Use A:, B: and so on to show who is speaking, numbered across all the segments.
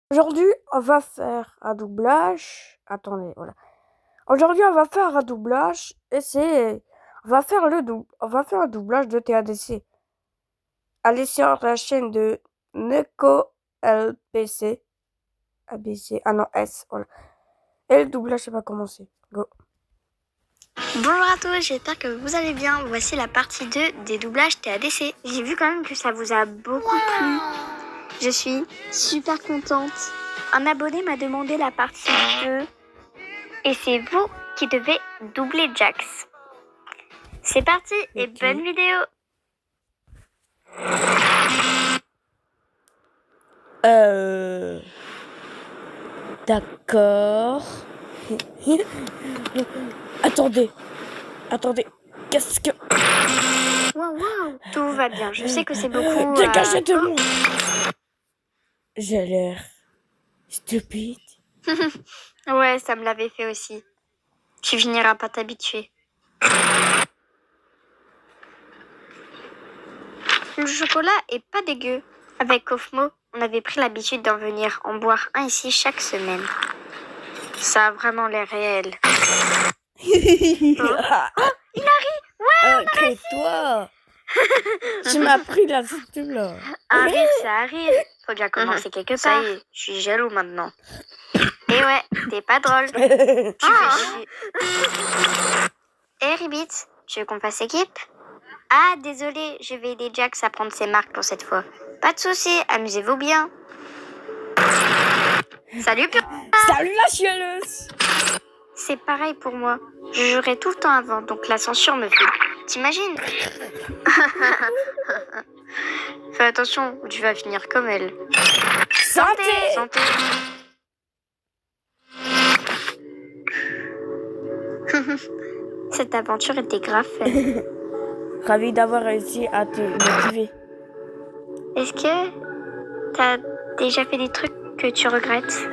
A: Aujourd'hui, on va faire un doublage. Attendez, voilà. Aujourd'hui, on va faire un doublage et on va faire un doublage de TADC. Allez sur la chaîne de Neko LPC. ABC. Ah non, S, voilà. Et le doublage va commencer. Go.
B: Bonjour à tous, j'espère que vous allez bien. Voici la partie 2 des doublages TADC. J'ai vu quand même que ça vous a beaucoup plu. Je suis super contente. Un abonné m'a demandé la partie 2 et c'est vous qui devez doubler Jax. C'est parti et bonne vidéo.
A: D'accord. Attendez. Qu'est-ce que...
B: Wow, tout va bien. Je sais que c'est beaucoup...
A: Dégagez de moi. J'ai l'air stupide.
B: Ouais, ça me l'avait fait aussi. Tu finiras par t'habituer. Le chocolat est pas dégueu. Avec Kofmo, on avait pris l'habitude d'en venir en boire un ici chaque semaine. Ça a vraiment l'air réel.
A: Il
B: arrive. Ouais,
A: toi. Tu m'as pris la cible là.
B: un rire, ça arrive. Faut bien commencer quelque part. Ça y est, je suis jaloux maintenant. Et ouais, t'es pas drôle. Tu fais chier. Ribbit, tu veux qu'on fasse équipe? Ah, désolé, je vais aider Jax à prendre ses marques pour cette fois. Pas de souci, amusez-vous bien. Salut,
A: Salut la chialeuse.
B: C'est pareil pour moi. Je jurais tout le temps avant, donc la censure me fait. T'imagines? Fais attention, ou tu vas finir comme elle.
A: Santé.
B: Cette aventure était grave fun.
A: Ravi d'avoir réussi à te motiver.
B: Est-ce que t'as déjà fait des trucs que tu regrettes?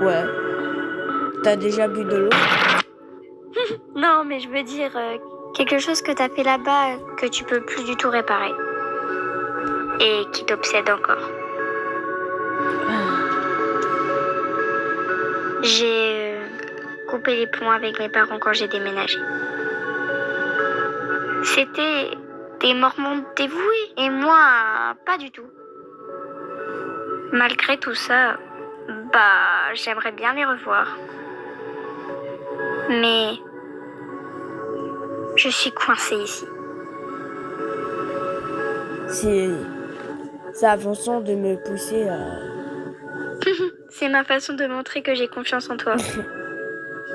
A: Ouais. T'as déjà bu de l'eau?
B: Non, mais je veux dire quelque chose que t'as fait là-bas que tu peux plus du tout réparer. Et qui t'obsède encore. J'ai coupé les ponts avec mes parents quand j'ai déménagé. C'était des Mormons dévoués et moi, pas du tout. Malgré tout ça, j'aimerais bien les revoir. Mais je suis coincée ici.
A: C'est sa façon de me pousser à...
B: C'est ma façon de montrer que j'ai confiance en toi.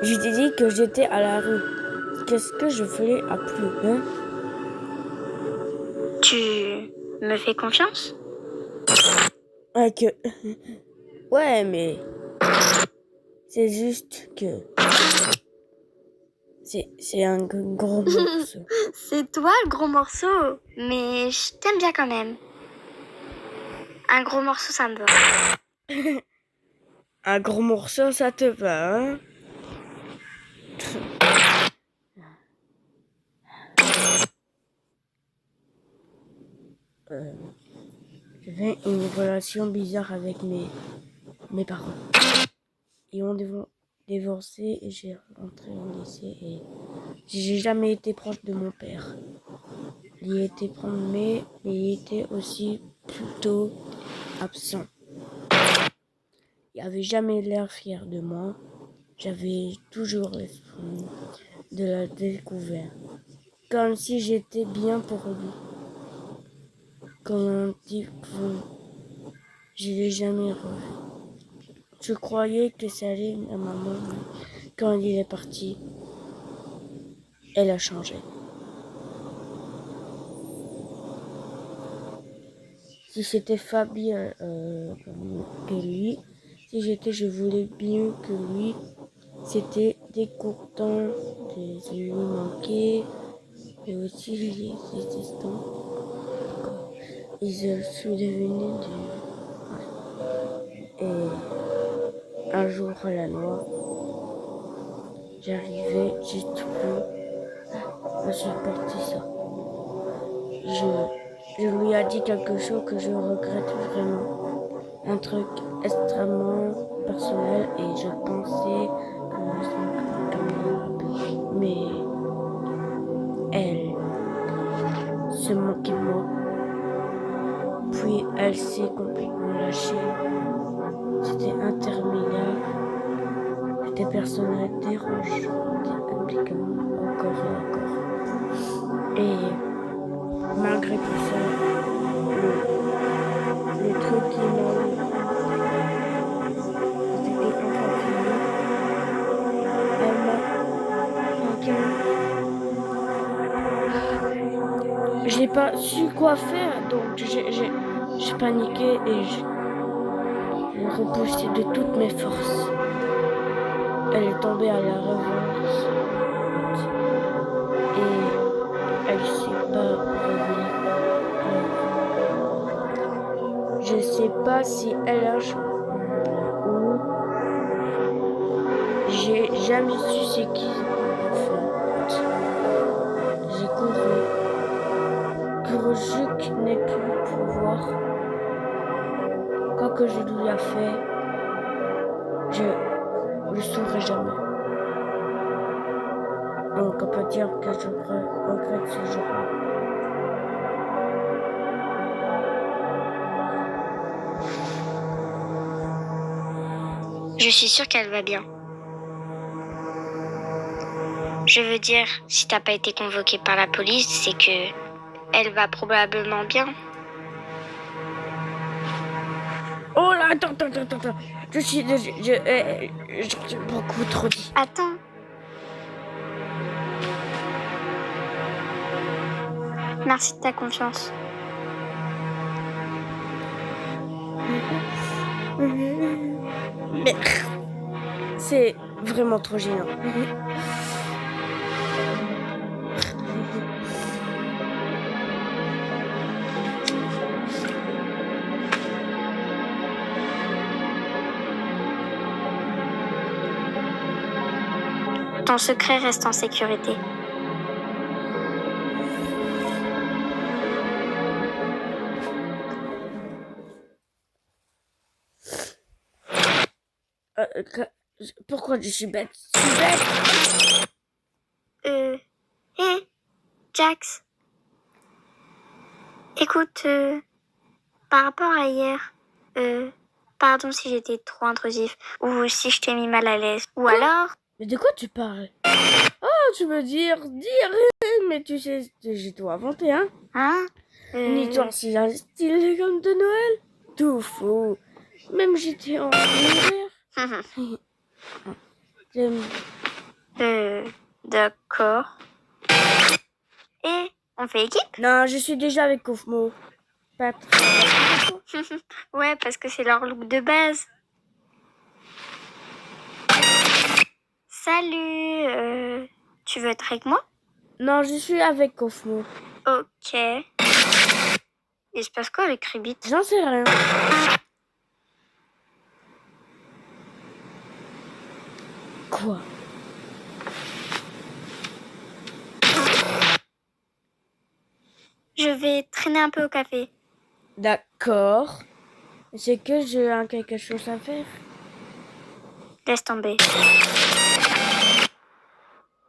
A: Je t'ai dit que j'étais à la rue. Qu'est-ce que je ferais à plus, hein?
B: Tu me fais confiance?
A: Ouais, mais... C'est juste que... C'est un gros morceau.
B: C'est toi le gros morceau, mais je t'aime bien quand même. Un gros morceau, ça me va.
A: Un gros morceau, ça te va, hein? J'avais une relation bizarre avec mes parents. Ils ont divorcé et j'ai rentré au lycée et j'ai jamais été proche de mon père. Il était proche, mais il était aussi plutôt absent. Il avait jamais l'air fier de moi. J'avais toujours l'esprit de la découverte. Comme si j'étais bien pour lui. Comme un type, je l'ai jamais revu. Je croyais que ça allait à maman, mais quand il est parti, elle a changé. Si c'était Fabi que lui, si je voulais mieux que lui, c'était dégoûtant de lui manquer, et aussi les assistants. Ils sont devenus Et un jour à la noix, j'arrivais juste plus à supporter ça. Je lui ai dit quelque chose que je regrette vraiment. un truc extrêmement personnel et je pensais que c'était comme mais elle se moquait de moi. Puis elle s'est complètement lâchée. C'était interminable. Des personnages dérangeants, impliquant encore et encore. Et malgré tout ça, le truc qui m'a c'était enfin fini. Elle m'a j'ai pas su quoi faire, donc j'ai paniqué et j'ai repoussé de toutes mes forces. Elle est tombée à la revanche et elle s'est pas revenue. Je sais pas si elle a ou j'ai jamais su c'est qui en fait. J'ai couru jusque n'ai plus pouvoir. Quoi que je lui ai fait, je le saurai jamais. Donc on peut dire que je regrette ce jour-là.
B: Je suis sûre qu'elle va bien. Je veux dire, si t'as pas été convoquée par la police, c'est que elle va probablement bien.
A: Oh là, attends. J'ai beaucoup trop dit.
B: Attends. Merci de ta confiance.
A: Mais c'est vraiment trop gênant.
B: Ton secret reste en sécurité.
A: Pourquoi je suis bête? Je suis bête.
B: Hé, Jax. Écoute, par rapport à hier, pardon si j'étais trop intrusif, ou si je t'ai mis mal à l'aise, ou alors...
A: Mais de quoi tu parles? Oh, tu veux dire, mais tu sais, j'ai tout inventé, hein?
B: Hein?
A: Une histoire si stylée comme de Noël? Tout faux. Même j'étais en hiver.
B: D'accord. Et on fait équipe?
A: Non, je suis déjà avec Kofmo. Pas très.
B: Ouais, parce que c'est leur look de base. Salut, tu veux être avec moi?
A: Non, je suis avec Kofmo.
B: Ok. Il se passe quoi avec Ribbit?
A: J'en sais rien. Quoi?
B: Je vais traîner un peu au café.
A: D'accord. C'est que j'ai quelque chose à faire.
B: Laisse tomber.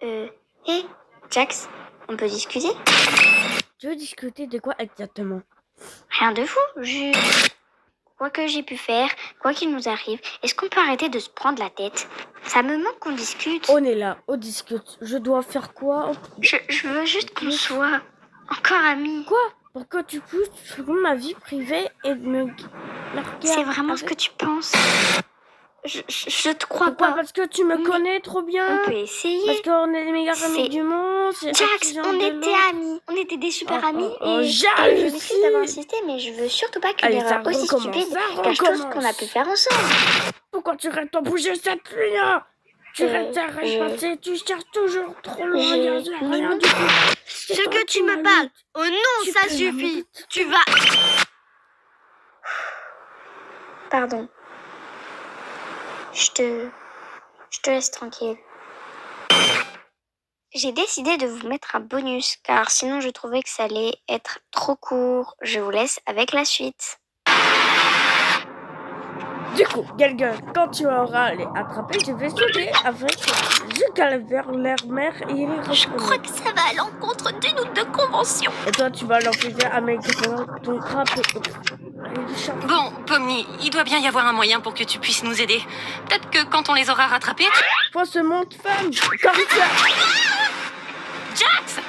B: Hé, Jax, on peut discuter?
A: Tu veux discuter de quoi exactement?
B: Rien de fou, juste... Quoi que j'ai pu faire, quoi qu'il nous arrive, est-ce qu'on peut arrêter de se prendre la tête? Ça me manque qu'on discute.
A: On est là, on discute. Je dois faire quoi?
B: Je veux juste qu'on soit encore amis.
A: Quoi? Pourquoi tu pousses sur ma vie privée et me regardes?
B: C'est vraiment ce que tu penses? Je te crois
A: Pourquoi?
B: pas.
A: Parce que tu me connais trop bien.
B: On peut essayer.
A: Parce qu'on est les meilleurs amis du monde.
B: Jax, on était amis. On était des super amis. Et
A: jalousie.
B: je m'excuse d'avoir insisté, mais je veux surtout pas que l'erreur aussi stupide gâche tout ce qu'on a pu faire ensemble.
A: Pourquoi tu restes en bouger cette pluie-là? Tu restes à passer, tu cherches toujours trop loin. Rien du tout.
B: Ce que tu me parles. Oh non, ça suffit. Tu vas... Pardon. Je te laisse tranquille. J'ai décidé de vous mettre un bonus, car sinon je trouvais que ça allait être trop court. Je vous laisse avec la suite.
A: Du coup, quelqu'un, quand tu auras les attrapés, je vais sauter avec jusqu'à vers leur mère et les
B: Je crois
A: reconnaître.
B: que ça va à l'encontre d'une ou deux conventions.
A: Et toi, tu vas l'enfuser avec ton crapaud.
C: Bon, Pomni, il doit bien y avoir un moyen pour que tu puisses nous aider. Peut-être que quand on les aura rattrapés...
A: Faut se monte femme. Comme ça.
C: Jax!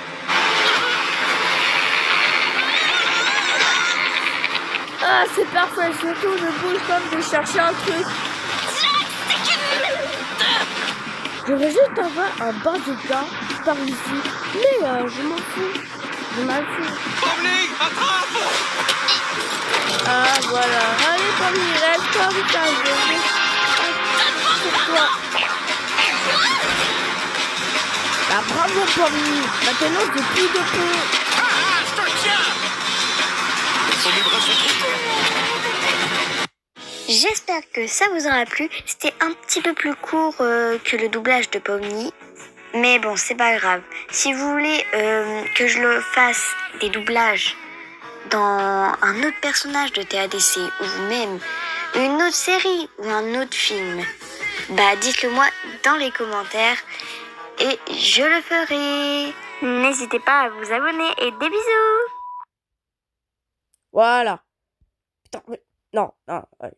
A: Ah, c'est parfait. Surtout, je bouge comme de chercher un truc. J'aurais juste avoir un bazooka par ici. Mais je m'en fous. Je m'en fous.
D: Pomni, attrape!
A: Ah, voilà. Allez, Pomni, reste comme ça. Je vais pour toi. Ah, bravo, Pomni. Maintenant, j'ai plus de pont.
D: Ah, je te tiens! Mes bras sont trop courts.
B: J'espère que ça vous aura plu. C'était un petit peu plus court que le doublage de Pomni. Mais bon, c'est pas grave. Si vous voulez que je le fasse des doublages dans un autre personnage de TADC ou même une autre série ou un autre film, bah dites-le moi dans les commentaires et je le ferai. N'hésitez pas à vous abonner et des bisous.
A: Voilà. Putain, mais... Non, ok, voilà.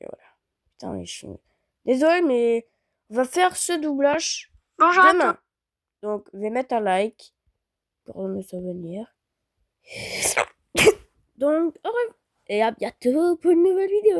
A: Putain, mais je suis... Désolé, mais on va faire ce doublage
B: Bonjour à
A: demain. Donc, je vais mettre un like pour me souvenir. Donc, au revoir. Et à bientôt pour une nouvelle vidéo.